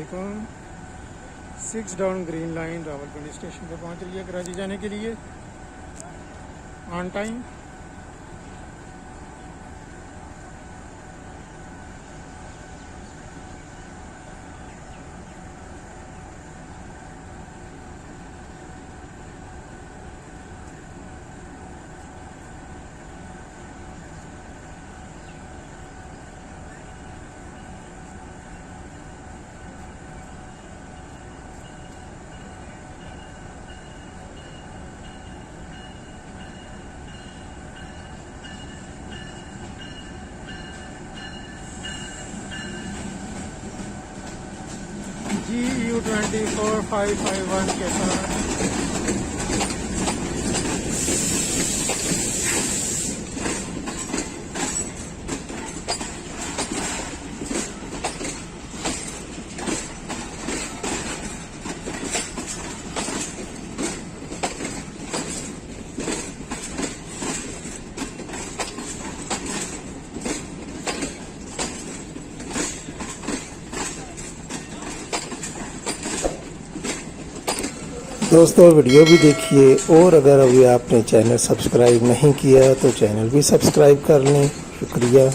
वालेकुम। 6 down green line Rawalpindi station पे पहुंच रही है कराची जाने के लिए ऑन टाइम। GU24551 के साथ दोस्तों वीडियो भी देखिए, और अगर अभी आपने चैनल सब्सक्राइब नहीं किया तो चैनल भी सब्सक्राइब कर लें। शुक्रिया।